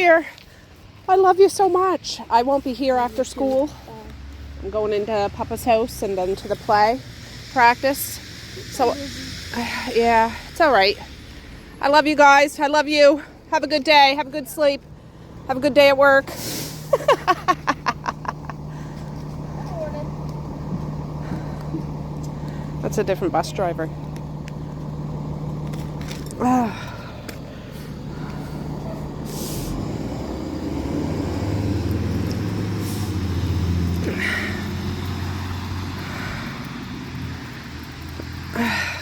here. I love you so much. I won't be here after school. I'm going into Papa's house and then to the play practice. So, yeah, it's all right. I love you guys. I love you. Have a good day. Have a good sleep. Have a good day at work. That's a different bus driver.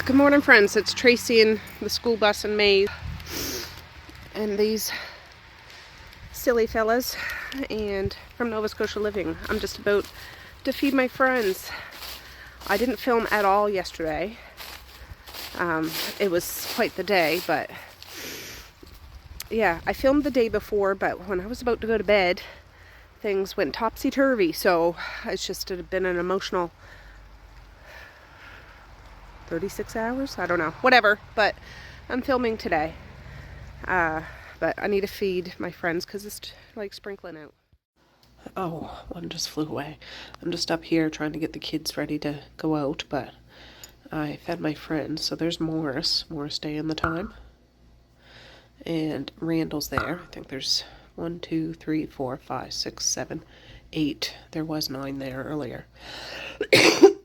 Good morning, friends. It's Tracey and the school bus and me and these silly fellas and from Nova Scotia Living. I'm just about to feed my friends. I didn't film at all yesterday. It was quite the day, but yeah, I filmed the day before, but when I was about to go to bed, things went topsy-turvy, so it's just been an emotional 36 hours? I don't know. Whatever, but I'm filming today. But I need to feed my friends because it's like sprinkling out. Oh, one just flew away. I'm just up here trying to get the kids ready to go out, but I fed my friends. So there's Morris staying the time. And Randall's there. I think there's 1, 2, 3, 4, 5, 6, 7, 8. There was 9 there earlier.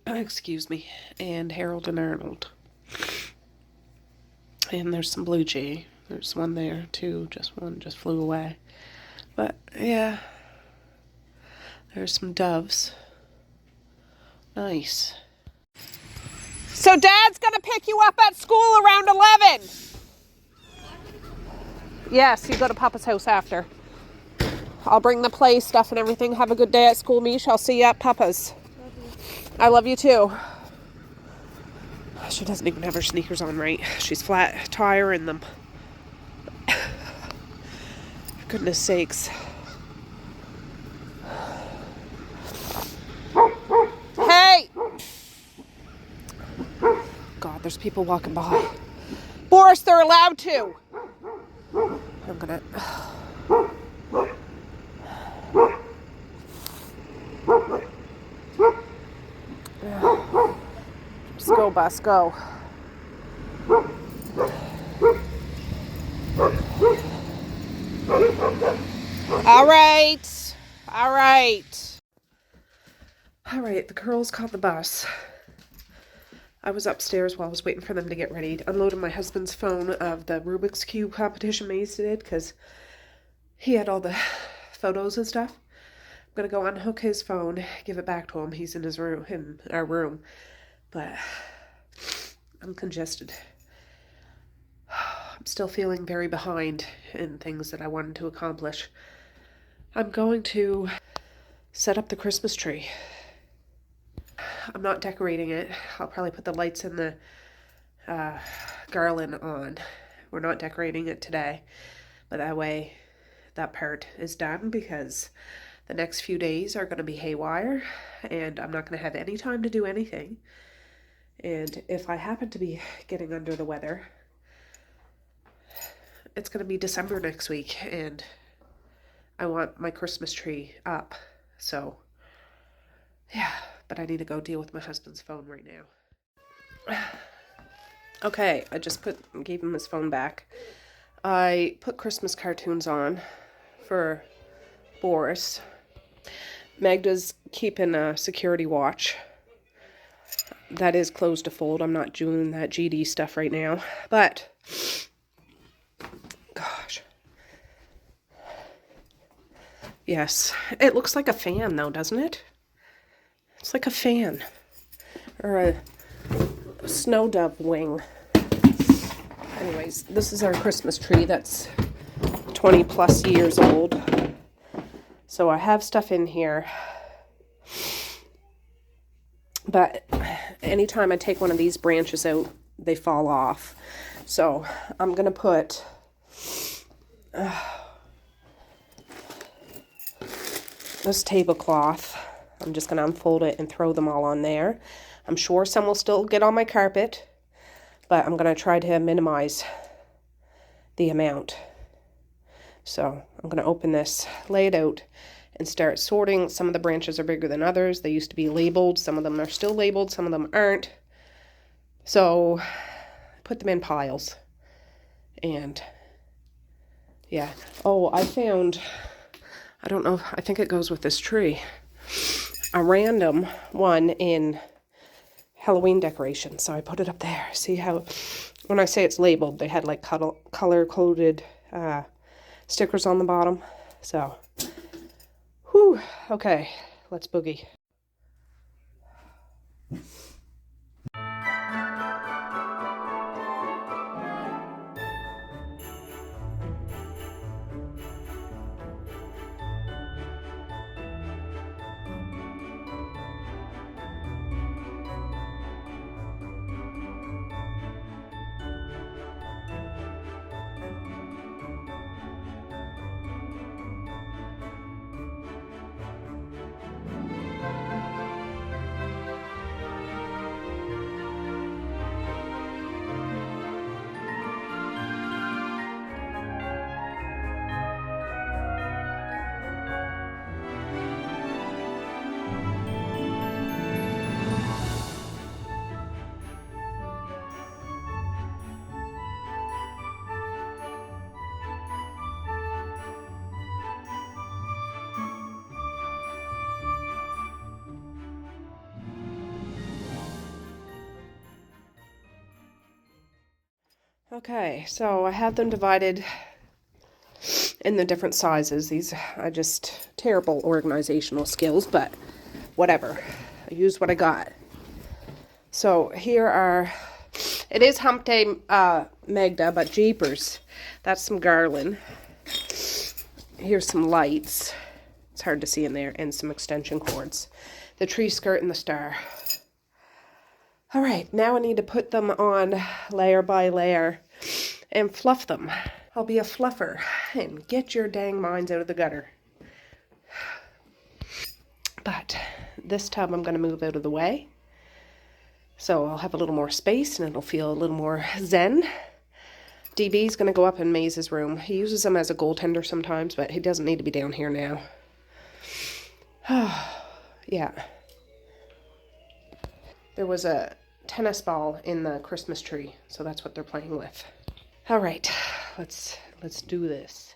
Excuse me. And Harold and Arnold. And there's some blue jay. There's one there too. One just flew away. But yeah. There's some doves. Nice. So Dad's gonna pick you up at school around 11. Yes, you go to Papa's house after. I'll bring the play stuff and everything. Have a good day at school, Mish. I'll see you at Papa's. I love you too. She doesn't even have her sneakers on right. She's flat tire in them. For goodness sakes. Hey! God, there's people walking by. Boris, they're allowed to. I'm gonna... Just go, bus, go. All right. All right. All right, the girls caught the bus. I was upstairs while I was waiting for them to get ready, unloading my husband's phone of the Rubik's Cube competition Maze did, because he had all the photos and stuff. I'm going to go unhook his phone, give it back to him. He's in his room, in our room. But I'm congested. I'm still feeling very behind in things that I wanted to accomplish. I'm going to set up the Christmas tree. I'm not decorating it. I'll probably put the lights and the garland on. We're not decorating it today. But that way, that part is done because the next few days are going to be haywire. And I'm not going to have any time to do anything. And if I happen to be getting under the weather, it's going to be December next week. And I want my Christmas tree up. So, yeah. But I need to go deal with my husband's phone right now. Okay, I just gave him his phone back. I put Christmas cartoons on for Boris. Magda's keeping a security watch. That is closed to fold. I'm not doing that GD stuff right now. But, gosh. Yes, it looks like a fan though, doesn't it? It's like a fan or a snow dove wing. Anyways, this is our Christmas tree that's 20 plus years old. So I have stuff in here. But anytime I take one of these branches out, they fall off. So I'm going to put this tablecloth. I'm just going to unfold it and throw them all on there. I'm sure some will still get on my carpet, but I'm going to try to minimize the amount. So I'm going to open this, lay it out, and start sorting. Some of the branches are bigger than others. They used to be labeled. Some of them are still labeled. Some of them aren't. So put them in piles. And yeah. Oh, I found, I don't know, I think it goes with this tree, a random one in Halloween decoration. So I put it up there. See how, when I say it's labeled, they had like color-coded stickers on the bottom. So, whew, okay, let's boogie. Okay, so I have them divided in the different sizes. These are just terrible organizational skills, but whatever. I used what I got. So here are, it is Hump Day Magda, but jeepers. That's some garland. Here's some lights. It's hard to see in there, and some extension cords. The tree skirt and the star. All right, now I need to put them on layer by layer and fluff them. I'll be a fluffer, and get your dang minds out of the gutter. But this tub I'm going to move out of the way, so I'll have a little more space and it'll feel a little more zen. DB's going to go up in Maze's room. He uses them as a goaltender sometimes, but he doesn't need to be down here now. Yeah. There was a tennis ball in the Christmas tree, so that's what they're playing with. All right, let's do this.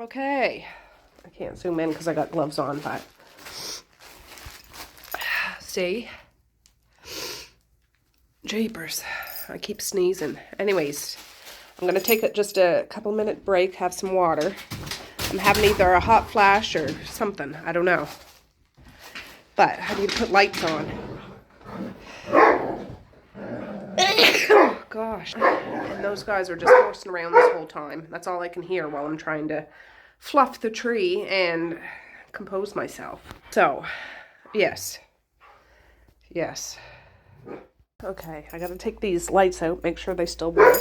Okay, I can't zoom in because I got gloves on, but see? Jeepers, I keep sneezing. Anyways, I'm going to take just a couple minute break, have some water. I'm having either a hot flash or something. I don't know. But I need to put lights on. Oh, gosh. And those guys are just horsing around this whole time. That's all I can hear while I'm trying to fluff the tree and compose myself. So, yes. Yes. Okay, I gotta take these lights out, make sure they still work.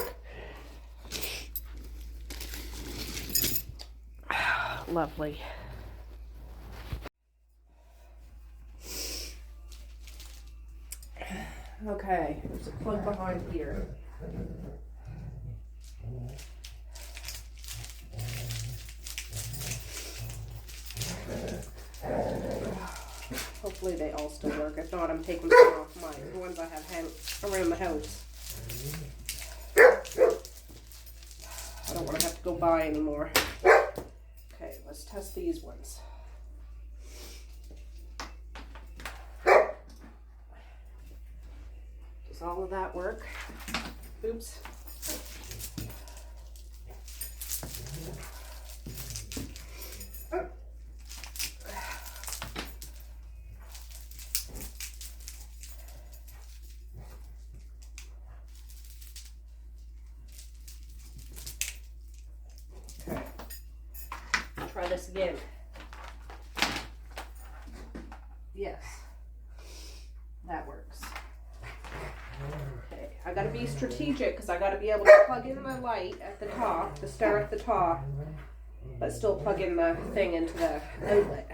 Lovely. Okay, there's a plug behind here. Hopefully they all still work. If not, I'm taking some off the ones I have around the house. I don't want to have to go buy anymore. Okay, let's test these ones. Does all of that work? Oops. Okay. Try this again. Yes. That works. Okay, I gotta be strategic because I gotta be able to plug in the light at the top, the star at the top, but still plug in the thing into the outlet.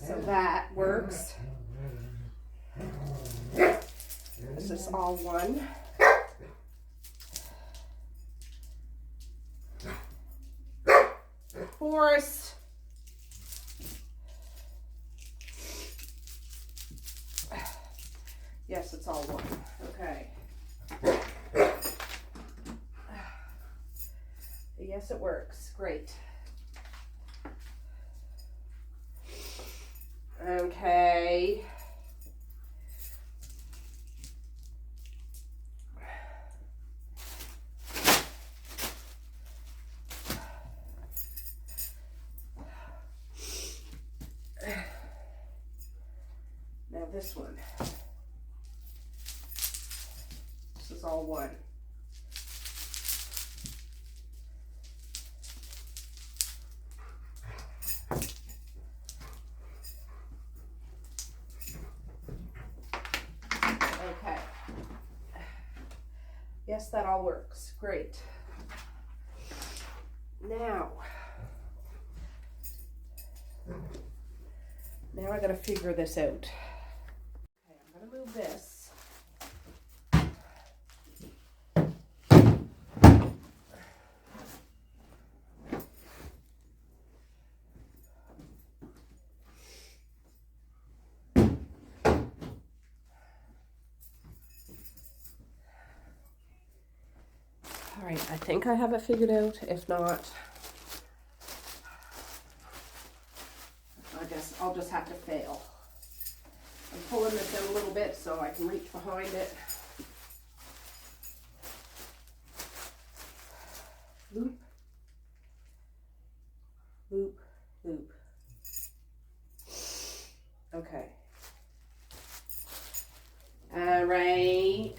So that works. This is all one. Chores. Yes, it's all one. Okay. Yes, it works. Great. Okay. Now this one. This is all one. Okay. Yes, that all works. Great. Now I gotta figure this out. Okay, I'm gonna move this. All right, I think I have it figured out. If not, I guess I'll just have to fail. I'm pulling this in a little bit so I can reach behind it. Loop, loop, loop. Okay. All right.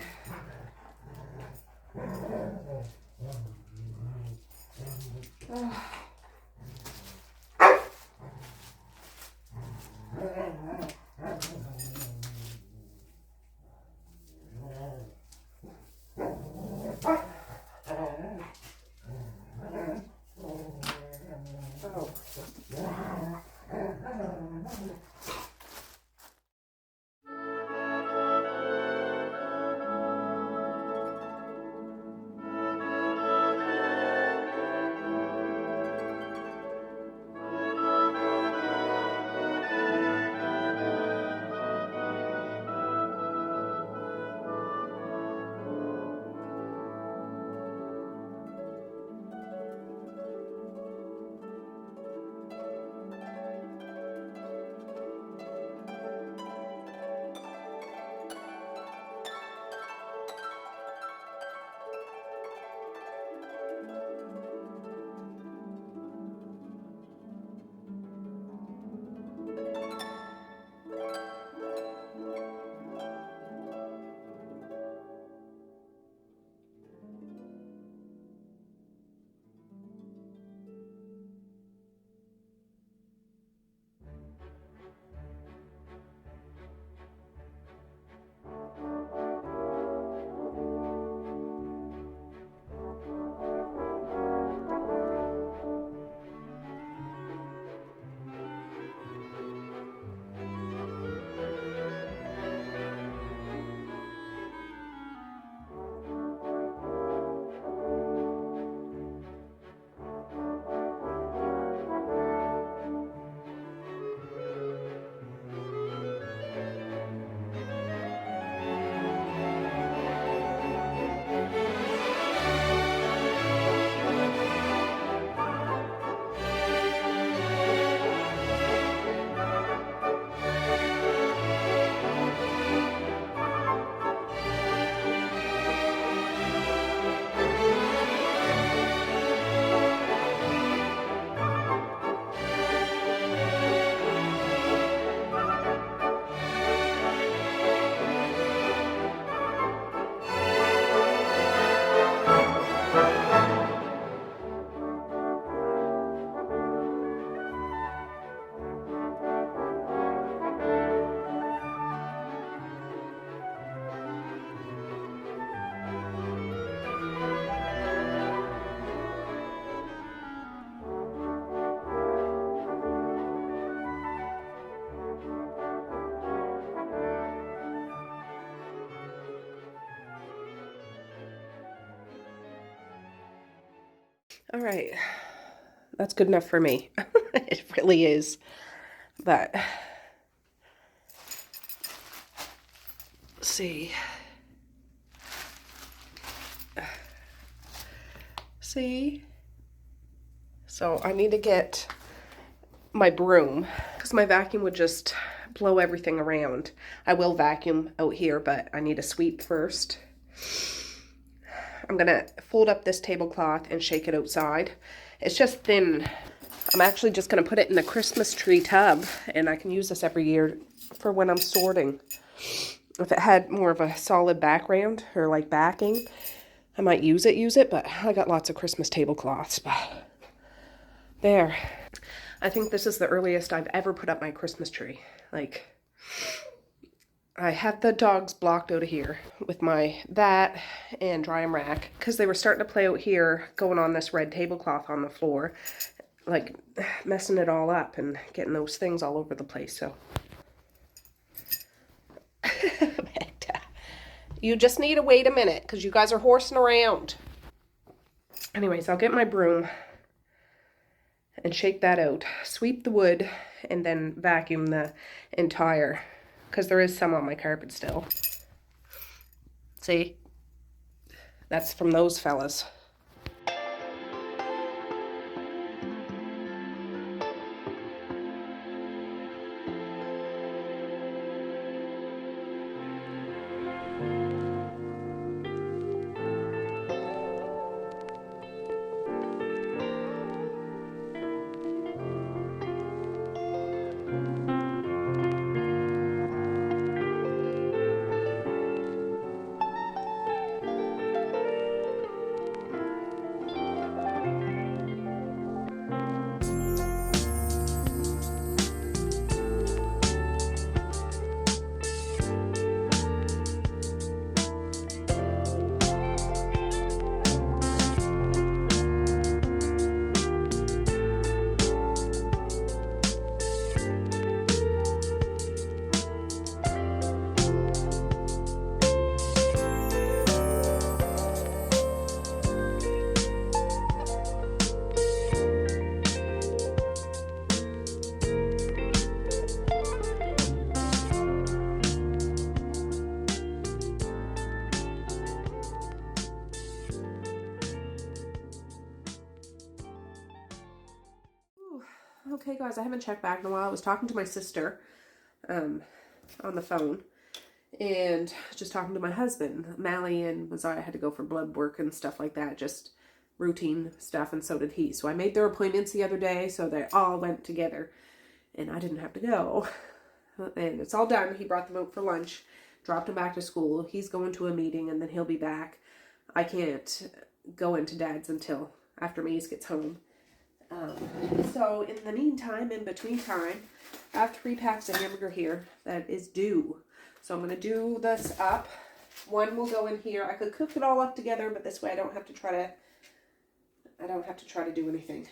All right. That's good enough for me. It really is. But see. See? So I need to get my broom because my vacuum would just blow everything around. I will vacuum out here, but I need to sweep first. I'm gonna fold up this tablecloth and shake it outside. It's just thin. I'm actually just gonna put it in the Christmas tree tub, and I can use this every year for when I'm sorting. If it had more of a solid background or like backing, I might use it, but I got lots of Christmas tablecloths. But there. I think this is the earliest I've ever put up my Christmas tree. Like, I had the dogs blocked out of here with that and dry and rack because they were starting to play out here going on this red tablecloth on the floor, like messing it all up and getting those things all over the place. So you just need to wait a minute because you guys are horsing around. Anyways, I'll get my broom and shake that out, sweep the wood, and then vacuum the entire, because there is some on my carpet still. See? That's from those fellas. Okay, guys, I haven't checked back in a while. I was talking to my sister on the phone and just talking to my husband. Mally and Mazaya had to go for blood work and stuff like that, just routine stuff, and so did he. So I made their appointments the other day, so they all went together, and I didn't have to go. And it's all done. He brought them out for lunch, dropped them back to school. He's going to a meeting, and then he'll be back. I can't go into Dad's until after Maze gets home. So in the meantime, in between time, I have 3 packs of hamburger here that is due. So I'm going to do this up. One will go in here. I could cook it all up together, but this way I don't have to try to do anything.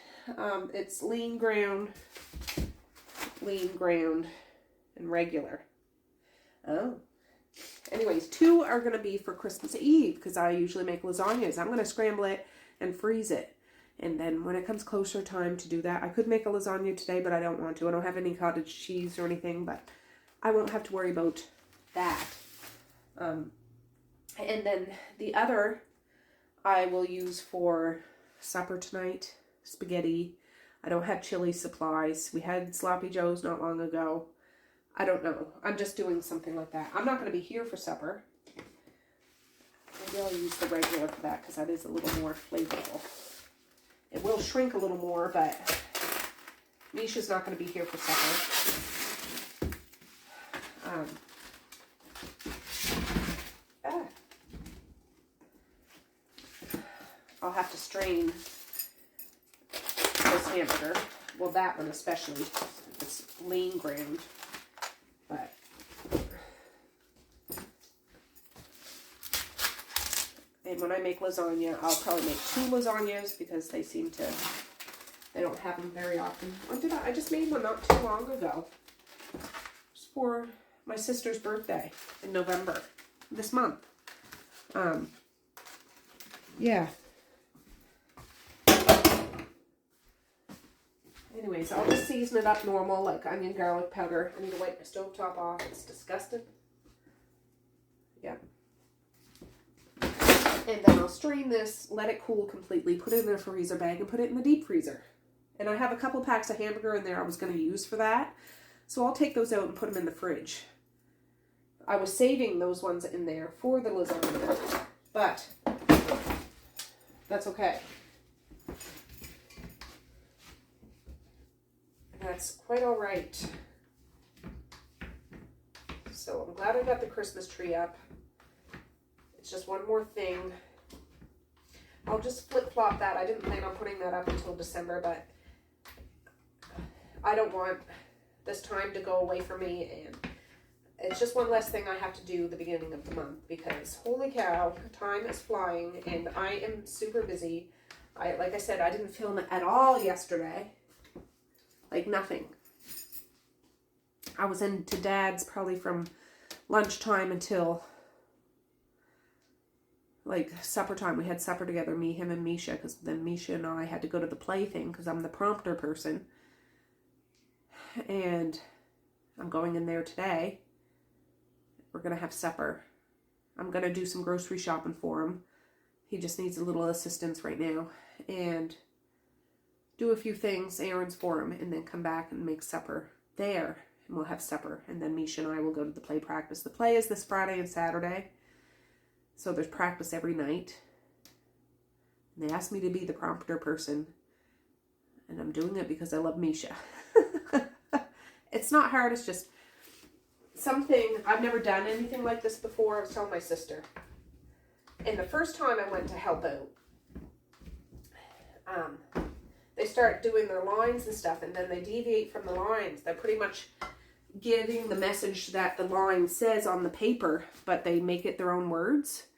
It's lean ground, and regular. Oh. Anyways, 2 are going to be for Christmas Eve because I usually make lasagnas. I'm going to scramble it and freeze it. And then when it comes closer time to do that, I could make a lasagna today, but I don't want to. I don't have any cottage cheese or anything, but I won't have to worry about that. And then the other I will use for supper tonight, spaghetti. I don't have chili supplies. We had Sloppy Joe's not long ago. I don't know. I'm just doing something like that. I'm not going to be here for supper. Maybe I'll use the regular for that because that is a little more flavorful. It will shrink a little more, but Misha's not going to be here for supper. I'll have to strain this hamburger. Well, that one especially. It's lean ground. But and when I make lasagna, I'll probably make 2 lasagnas because they don't have them very often. When did I just made one not too long ago. It's for my sister's birthday in November, this month. Yeah. Anyways, I'll just season it up normal, like onion, garlic powder. I need to wipe my stovetop off. It's disgusting. Yep. And then I'll strain this, let it cool completely, put it in a freezer bag, and put it in the deep freezer. And I have a couple packs of hamburger in there I was going to use for that. So I'll take those out and put them in the fridge. I was saving those ones in there for the lasagna, but that's okay. That's quite all right. So I'm glad I got the Christmas tree up. It's just one more thing. I'll just flip-flop that. I didn't plan on putting that up until December, but I don't want this time to go away from me, and it's just one less thing I have to do at the beginning of the month, because holy cow, time is flying and I am super busy. Like I said, I didn't film at all yesterday. Like nothing. I was into Dad's probably from lunchtime until like supper time. We had supper together, me, him, and Misha, because then Misha and I had to go to the play thing because I'm the prompter person. And I'm going in there today. We're going to have supper. I'm going to do some grocery shopping for him. He just needs a little assistance right now. And do a few things, errands for him, and then come back and make supper there. And we'll have supper. And then Misha and I will go to the play practice. The play is this Friday and Saturday. So there's practice every night. And they asked me to be the prompter person. And I'm doing it because I love Misha. It's not hard. It's just something. I've never done anything like this before. I was telling my sister. And the first time I went to help out, they start doing their lines and stuff, and then they deviate from the lines. They're pretty much giving the message that the line says on the paper, but they make it their own words.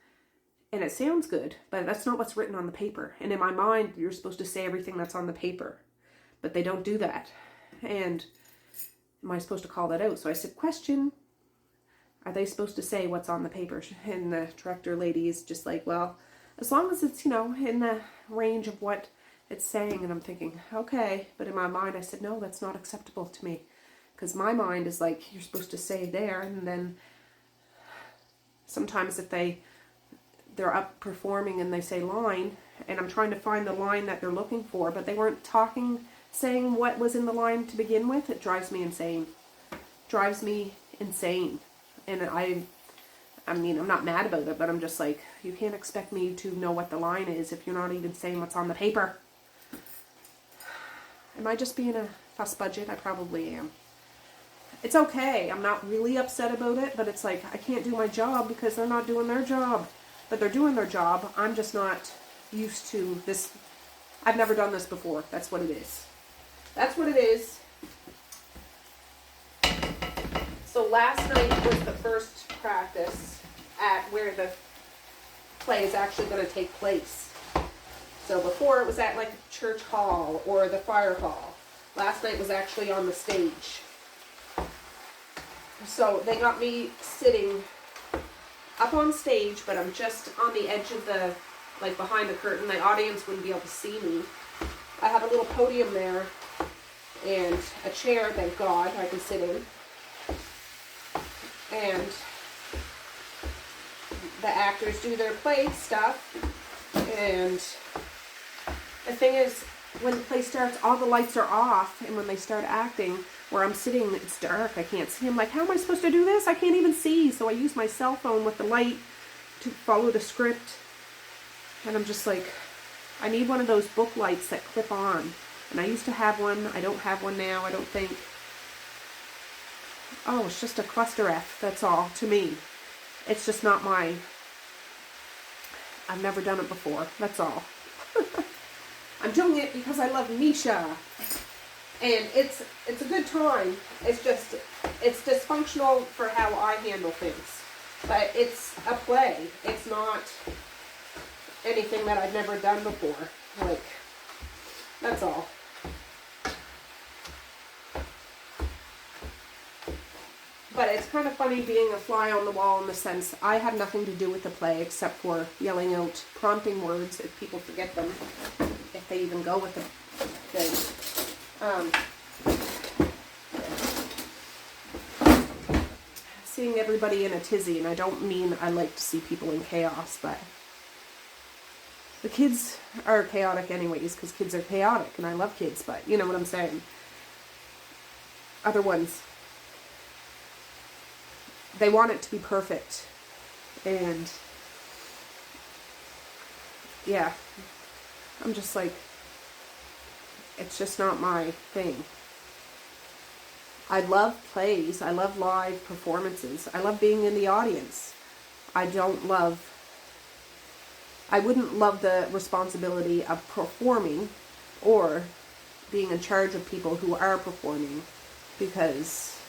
And it sounds good, but that's not what's written on the paper. And in my mind, you're supposed to say everything that's on the paper. But they don't do that. And am I supposed to call that out? So I said, question, are they supposed to say what's on the paper? And the director lady is just like, well, as long as it's, in the range of what it's saying. And I'm thinking, okay. But in my mind, I said, no, that's not acceptable to me. Because my mind is like, you're supposed to say there. And then sometimes if they're up performing and they say line, and I'm trying to find the line that they're looking for, but they weren't saying what was in the line to begin with, it drives me insane. Drives me insane. And I mean, I'm not mad about it, but I'm just like, you can't expect me to know what the line is if you're not even saying what's on the paper. Am I just being a fuss budget? I probably am. It's okay. I'm not really upset about it, but it's like, I can't do my job because they're not doing their job. But they're doing their job. I'm just not used to this. I've never done this before. That's what it is. That's what it is. So last night was the first practice at where the play is actually going to take place. So before it was at like a church hall or the fire hall. Last night was actually on the stage. So they got me sitting up on stage, but I'm just on the edge of the, like behind the curtain. The audience wouldn't be able to see me. I have a little podium there and a chair, thank God, I can sit in. And the actors do their play stuff. And the thing is, when the play starts, all the lights are off. And when they start acting, where I'm sitting, it's dark. I can't see. I'm like, how am I supposed to do this? I can't even see. So I use my cell phone with the light to follow the script. And I'm just like, I need one of those book lights that clip on. And I used to have one. I don't have one now, I don't think. Oh, it's just a cluster F, that's all, to me. It's just not my... I've never done it before, that's all. I'm doing it because I love Misha. And it's a good time. It's just, it's dysfunctional for how I handle things. But it's a play. It's not anything that I've never done before. Like, that's all. But it's kind of funny being a fly on the wall in the sense I have nothing to do with the play except for yelling out prompting words if people forget them, if they even go with the thing. Um, seeing everybody in a tizzy, and I don't mean I like to see people in chaos, but the kids are chaotic anyways, because kids are chaotic, and I love kids, but you know what I'm saying. Other ones, they want it to be perfect, and yeah, I'm just like, it's just not my thing. I love plays, I love live performances, I love being in the audience. I wouldn't love the responsibility of performing or being in charge of people who are performing, because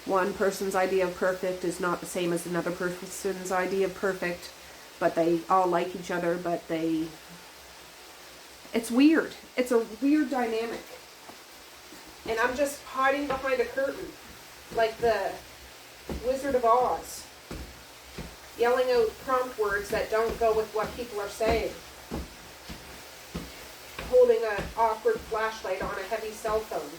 one person's idea of perfect is not the same as another person's idea of perfect, but they all like each other, but it's weird. It's a weird dynamic. And I'm just hiding behind a curtain, like the Wizard of Oz, yelling out prompt words that don't go with what people are saying, holding an awkward flashlight on a heavy cell phone.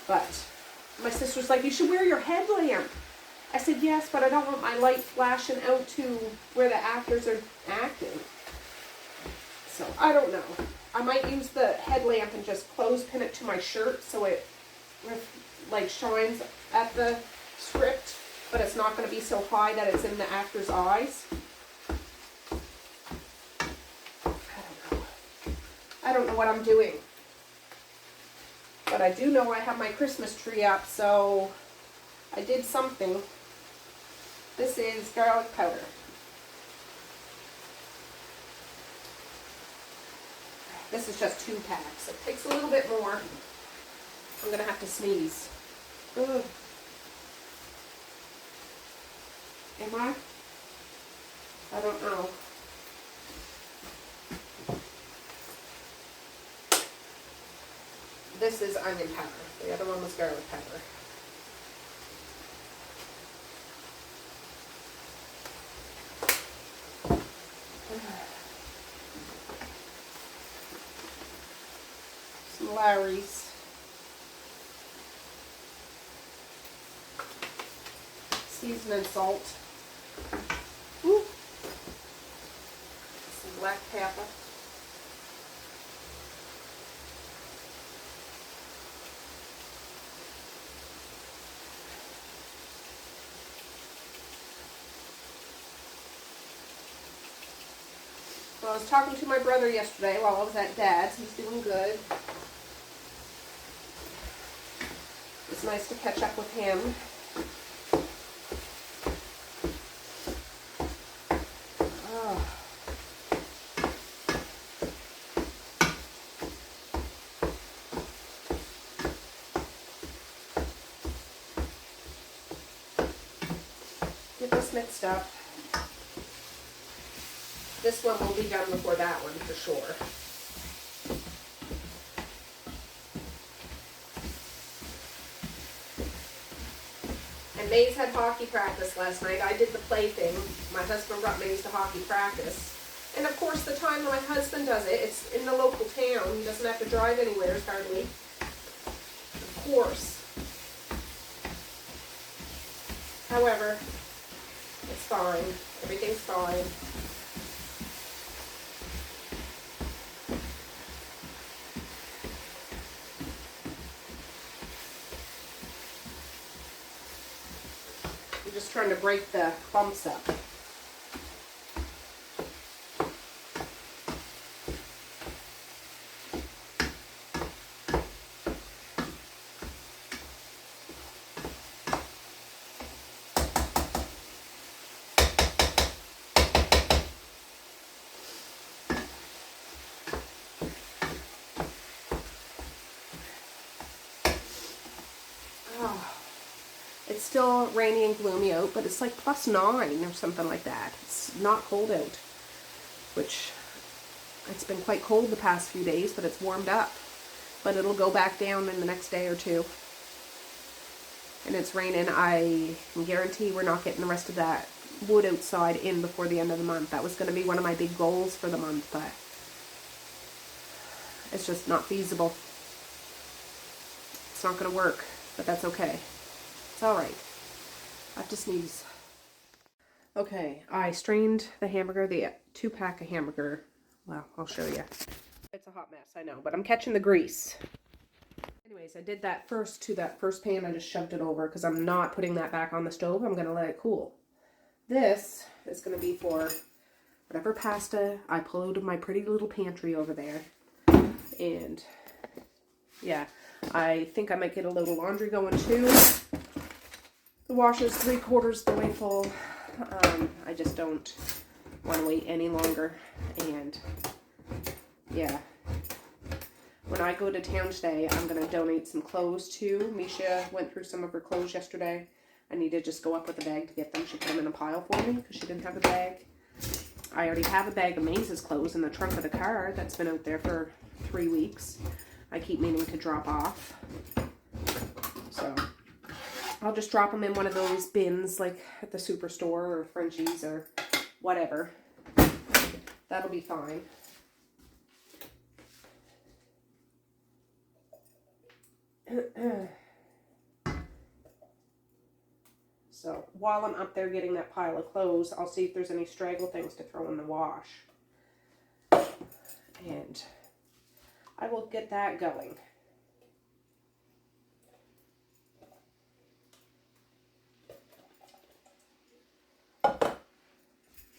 But my sister's like, you should wear your headlamp. I said, yes, but I don't want my light flashing out to where the actors are acting. So, I don't know. I might use the headlamp and just clothespin it to my shirt so it like shines at the script, but it's not going to be so high that it's in the actor's eyes. I don't know what I'm doing. But I do know I have my Christmas tree up, so I did something. This is garlic powder. This is just 2 packs. It takes a little bit more. I'm going to have to sneeze. Ugh. Am I? I don't know. This is onion powder. The other one was garlic powder. Some Lowry's. Seasoning salt. Ooh. Some black pepper. Well, I was talking to my brother yesterday while I was at Dad's. He's doing good. It's nice to catch up with him. Oh. Get this mixed up. This one will be done before that one for sure. And Maze had hockey practice last night. I did the play thing. My husband brought Maze to hockey practice. And of course the time that my husband does it, it's in the local town. He doesn't have to drive anywhere hardly. Of course. However, it's fine. Everything's fine. I'm just trying to break the clumps up. It's still rainy and gloomy out, but it's like +9 or something like that. It's not cold out, which it's been quite cold the past few days, but it's warmed up. But it'll go back down in the next day or two. And it's raining. I can guarantee we're not getting the rest of that wood outside in before the end of the month. That was going to be one of my big goals for the month, but It's just not feasible. It's not going to work, but that's okay. It's all right. I have to sneeze. Okay, I strained the hamburger, the 2-pack of hamburger. Well, I'll show you. It's a hot mess, I know, but I'm catching the grease. Anyways, I did that first to that first pan. I just shoved it over because I'm not putting that back on the stove. I'm going to let it cool. This is going to be for whatever pasta I pulled out of my pretty little pantry over there. And yeah, I think I might get a load of laundry going too. The wash is 3/4 the way full. I just don't want to wait any longer. And yeah, when I go to town today, I'm going to donate some clothes too. Misha went through some of her clothes yesterday. I need to just go up with a bag to get them. She put them in a pile for me because she didn't have a bag. I already have a bag of Maze's clothes in the trunk of the car that's been out there for 3 weeks. I keep meaning to drop off. So I'll just drop them in one of those bins like at the superstore or Frenchie's or whatever. That'll be fine. So while I'm up there getting that pile of clothes, I'll see if there's any straggle things to throw in the wash. And I will get that going.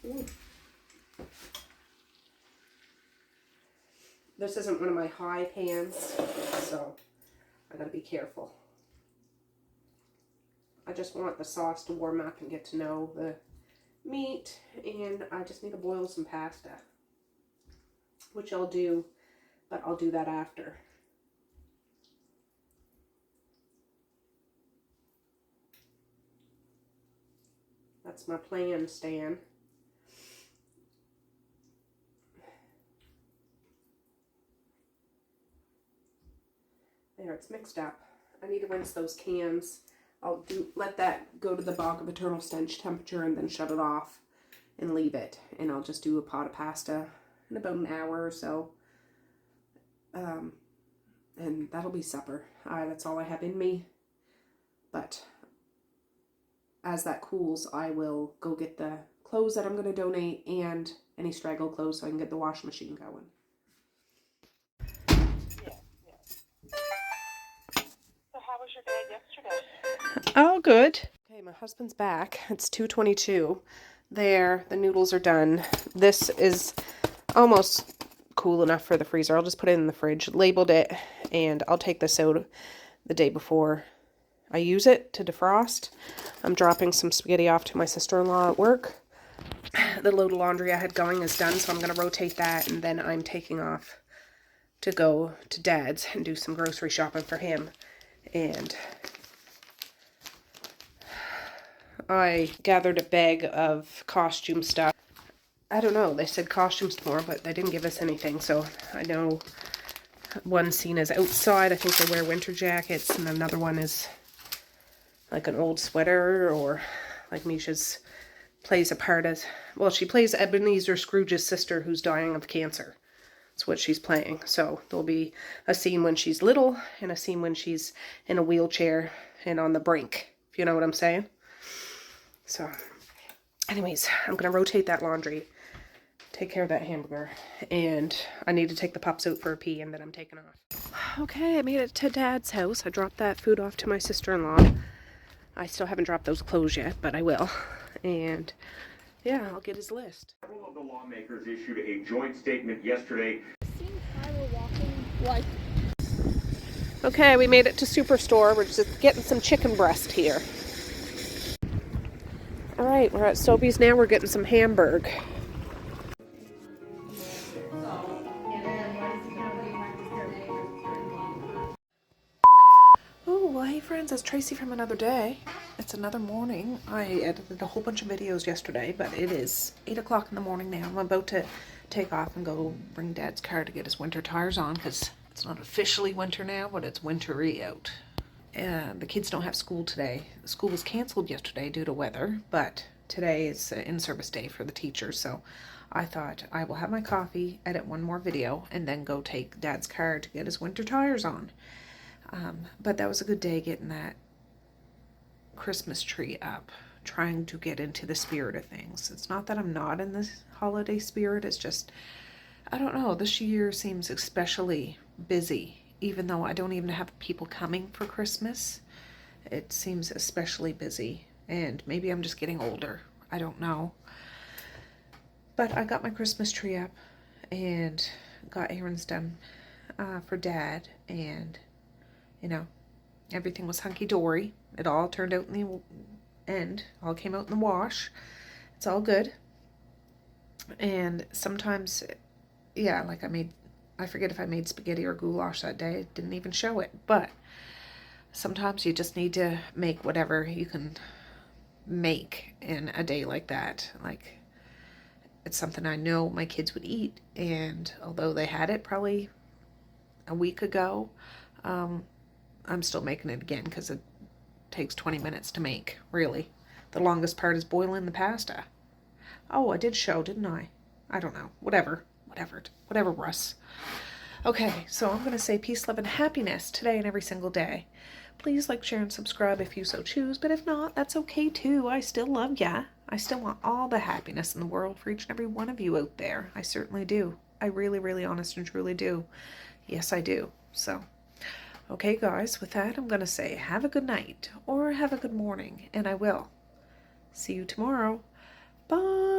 Ooh. This isn't one of my high pans, so I gotta be careful. I just want the sauce to warm up and get to know the meat, and I just need to boil some pasta, which I'll do, but I'll do that after. That's my plan, Stan. There, it's mixed up. I need to rinse those cans. I'll let that go to the bog of eternal stench temperature and then shut it off and leave it. And I'll just do a pot of pasta in about an hour or so. And that'll be supper. That's all I have in me. But as that cools, I will go get the clothes that I'm going to donate and any straggle clothes so I can get the washing machine going. How was your day yesterday? Oh, good. Okay, my husband's back. It's 2:22. There, the noodles are done. This is almost cool enough for the freezer. I'll just put it in the fridge, labeled it, and I'll take this out the day before I use it to defrost. I'm dropping some spaghetti off to my sister-in-law at work. The load of laundry I had going is done, so I'm going to rotate that, and then I'm taking off to go to Dad's and do some grocery shopping for him. And I gathered a bag of costume stuff. I don't know, they said costumes more, but they didn't give us anything, so I know one scene is outside. I think they wear winter jackets, and another one is like an old sweater, or like Misha's plays a part as, well, she plays Ebenezer Scrooge's sister who's dying of cancer. That's what she's playing. So there'll be a scene when she's little and a scene when she's in a wheelchair and on the brink, if you know what I'm saying. So anyways, I'm going to rotate that laundry, take care of that hamburger, and I need to take the pups out for a pee, and then I'm taking off. Okay, I made it to Dad's house. I dropped that food off to my sister-in-law. I still haven't dropped those clothes yet, but I will. And yeah, I'll get his list. Several of the lawmakers issued a joint statement yesterday. Okay, we made it to Superstore. We're just getting some chicken breast here. Alright, we're at Sobeys now. We're getting some hamburg. Oh, well, hey friends, it's Tracey from another day. It's another morning. I edited a whole bunch of videos yesterday, but it is 8 o'clock in the morning now. I'm about to take off and go bring Dad's car to get his winter tires on, because it's not officially winter now, but it's wintry out. The kids don't have school today. School was canceled yesterday due to weather, but today is in-service day for the teachers, so I thought I will have my coffee, edit one more video, and then go take Dad's car to get his winter tires on. But that was a good day getting that Christmas tree up, trying to get into the spirit of things. It's not that I'm not in the holiday spirit, it's just, I don't know, this year seems especially busy, even though I don't even have people coming for Christmas. It seems especially busy, and maybe I'm just getting older. I don't know. But I got my Christmas tree up and got errands done for Dad, and, you know, everything was hunky-dory. It all turned out in the end. All came out in the wash. It's all good. And sometimes, yeah, like I forget if I made spaghetti or goulash that day. It didn't even show it. But sometimes you just need to make whatever you can make in a day like that. Like, it's something I know my kids would eat. And although they had it probably a week ago, I'm still making it again because it takes 20 minutes to make, really. The longest part is boiling the pasta. Oh, I did show, didn't I? I don't know. Whatever, Russ. Okay, so I'm going to say peace, love, and happiness today and every single day. Please like, share, and subscribe if you so choose, but if not, that's okay too. I still love ya. I still want all the happiness in the world for each and every one of you out there. I certainly do. I really, really honest and truly do. Yes, I do. So, okay, guys, with that, I'm going to say have a good night or have a good morning, and I will. See you tomorrow. Bye.